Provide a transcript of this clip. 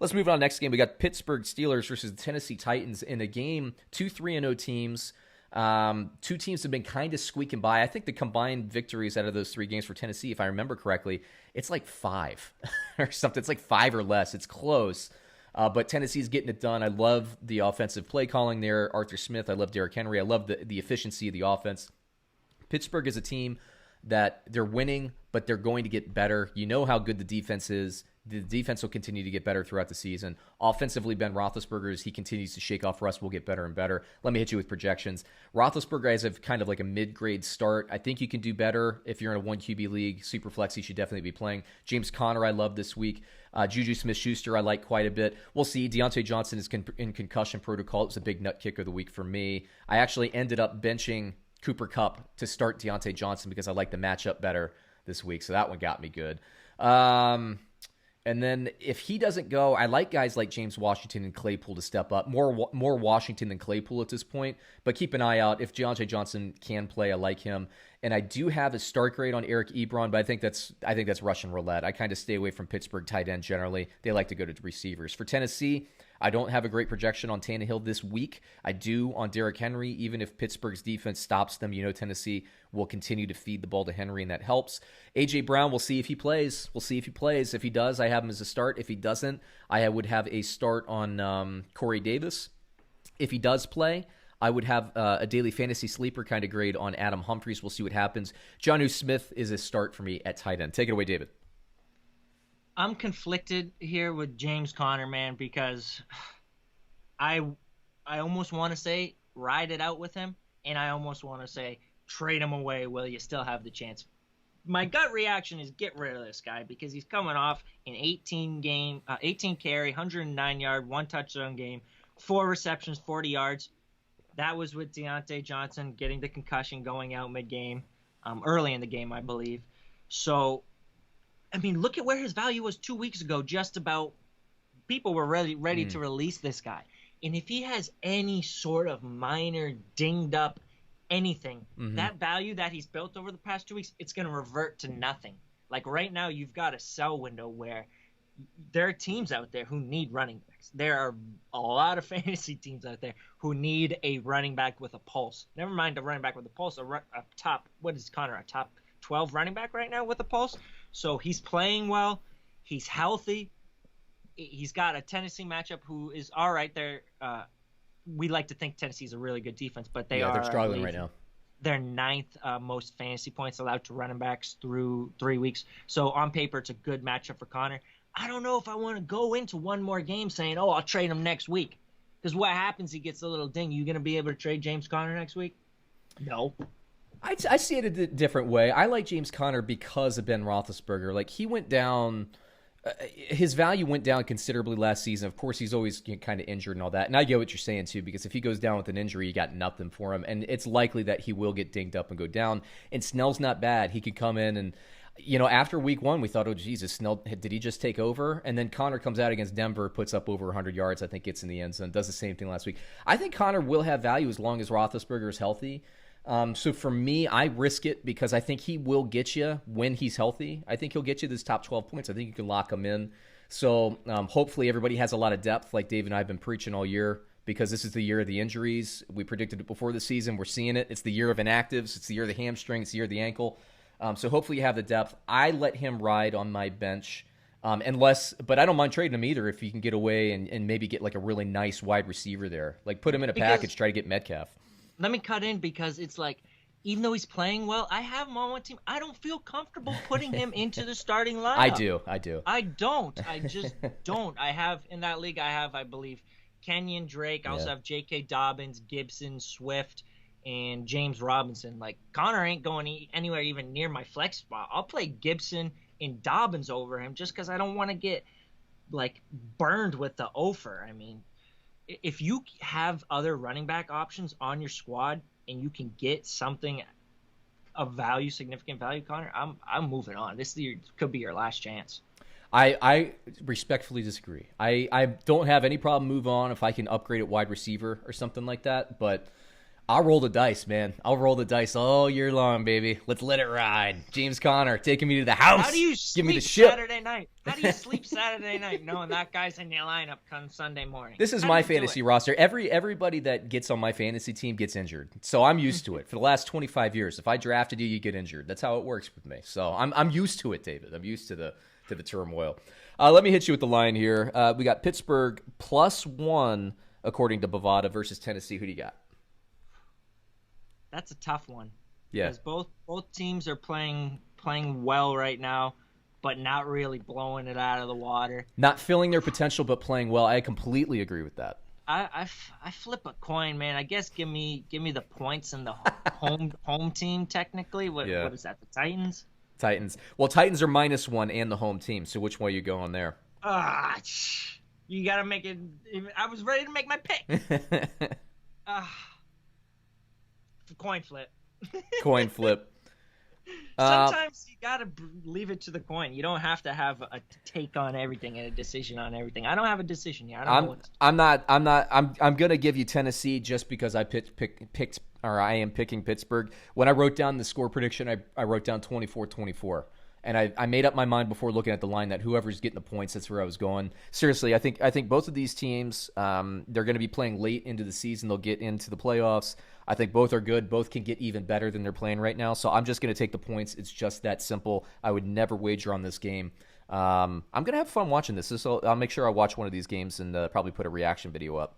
Let's move on. Next game, we got Pittsburgh Steelers versus the Tennessee Titans in a game. 2-3-0 teams. Two teams have been kind of squeaking by. I think the combined victories out of those three games for Tennessee, if I remember correctly, it's like 5 or something. It's like 5 or less. It's close. But Tennessee's getting it done. I love the offensive play calling there. Arthur Smith. I love Derrick Henry. I love the efficiency of the offense. Pittsburgh is a team that they're winning, but they're going to get better. You know how good the defense is. The defense will continue to get better throughout the season. Offensively, Ben Roethlisberger, as he continues to shake off rust, will get better and better. Let me hit you with projections. Roethlisberger has a kind of like a mid-grade start. I think you can do better if you're in a 1 QB league. Superflex, he should definitely be playing. James Conner, I love this week. JuJu Smith-Schuster, I like quite a bit. We'll see. Diontae Johnson is in concussion protocol. It was a big nut kick of the week for me. I actually ended up benching Cooper Kupp to start Diontae Johnson because I like the matchup better this week. So that one got me good. And then if he doesn't go, I like guys like James Washington and Claypool to step up. More Washington than Claypool at this point. But keep an eye out. If Diontae Johnson can play, I like him. And I do have a start grade on Eric Ebron, but I think that's Russian roulette. I kind of stay away from Pittsburgh tight end generally. They like to go to receivers. For Tennessee, I don't have a great projection on Tannehill this week. I do on Derrick Henry. Even if Pittsburgh's defense stops them, Tennessee will continue to feed the ball to Henry, and that helps. A.J. Brown, we'll see if he plays. If he does, I have him as a start. If he doesn't, I would have a start on Corey Davis. If he does play, I would have a daily fantasy sleeper kind of grade on Adam Humphries. We'll see what happens. JuJu Smith is a start for me at tight end. Take it away, David. I'm conflicted here with James Conner, man, because I almost want to say ride it out with him, and I almost want to say trade him away while you still have the chance. My gut reaction is get rid of this guy because he's coming off an 18 carry, 109 yard, 1 touchdown game, 4 receptions, 40 yards. That was with Diontae Johnson getting the concussion, going out mid-game, early in the game, I believe. So, I mean, look at where his value was 2 weeks ago. Just about people were ready to release this guy. And if he has any sort of minor dinged up anything, that value that he's built over the past 2 weeks, it's going to revert to nothing. Like right now, you've got a sell window where there are teams out there who need running backs. There are a lot of fantasy teams out there who need a running back with a pulse. Never mind a running back with a pulse, a top 12 running back right now with a pulse. So he's playing well. He's healthy. He's got a Tennessee matchup who is all right. We like to think Tennessee's a really good defense, but they're struggling right now. They're 9th most fantasy points allowed to running backs through 3 weeks. So on paper, it's a good matchup for Conner. I don't know if I want to go into one more game saying, I'll trade him next week. Because what happens, he gets a little ding. You going to be able to trade James Conner next week? No. I see it a different way. I like James Conner because of Ben Roethlisberger. Like, he went down his value went down considerably last season. Of course, he's always kind of injured and all that. And I get what you're saying, too, because if he goes down with an injury, you got nothing for him. And it's likely that he will get dinged up and go down. And Snell's not bad. He could come in and, after week one, we thought, oh, Jesus, Snell, did he just take over? And then Connor comes out against Denver, puts up over 100 yards, I think gets in the end zone, does the same thing last week. I think Connor will have value as long as Roethlisberger is healthy. So for me, I risk it because I think he will get you when he's healthy. I think he'll get you this top 12 points. I think you can lock him in. So hopefully everybody has a lot of depth like Dave and I have been preaching all year, because this is the year of the injuries. We predicted it before the season. We're seeing it. It's the year of inactives. It's the year of the hamstring. It's the year of the ankle. So hopefully you have the depth. I let him ride on my bench but I don't mind trading him either if you can get away and maybe get like a really nice wide receiver there. Like put him in a package, try to get Metcalf. Let me cut in because it's like, even though he's playing well, I have him on one team. I don't feel comfortable putting him into the starting lineup. I do. I don't. I just don't. I have, in that league, I believe, Kenyon Drake. I also have J.K. Dobbins, Gibson, Swift, and James Robinson. Like, Connor ain't going anywhere even near my flex spot. I'll play Gibson and Dobbins over him just because I don't want to get, like, burned with the offer. I mean, if you have other running back options on your squad and you can get something of value, significant value, Connor, I'm moving on. This could be your last chance. I respectfully disagree. I don't have any problem move on if I can upgrade at wide receiver or something like that, but I'll roll the dice, man. I'll roll the dice all year long, baby. Let's let it ride. James Conner taking me to the house. How do you Give me the sleep ship. Saturday night? How do you sleep Saturday night knowing that guy's in your lineup come Sunday morning? This is my fantasy roster. Everybody that gets on my fantasy team gets injured. So I'm used to it. For the last 25 years, if I drafted you, you get injured. That's how it works with me. So I'm used to it, David. I'm used to the turmoil. Let me hit you with the line here. We got Pittsburgh +1 according to Bovada versus Tennessee. Who do you got? That's a tough one. Yeah. Because both teams are playing well right now, but not really blowing it out of the water. Not filling their potential, but playing well. I completely agree with that. I flip a coin, man. I guess give me the points and the home team technically. What is that? The Titans? Titans. Well, Titans are -1 and the home team. So which way are you going there? You gotta make it. I was ready to make my pick. Coin flip. Coin flip. Sometimes you gotta leave it to the coin. You don't have to have a take on everything and a decision on everything. I don't have a decision yet. I'm gonna give you Tennessee just because I picked or I am picking Pittsburgh. When I wrote down the score prediction, I wrote down 24-24. And I made up my mind before looking at the line that whoever's getting the points, that's where I was going. Seriously, I think both of these teams, they're going to be playing late into the season. They'll get into the playoffs. I think both are good. Both can get even better than they're playing right now. So I'm just going to take the points. It's just that simple. I would never wager on this game. I'm going to have fun watching this. I'll make sure I watch one of these games and probably put a reaction video up.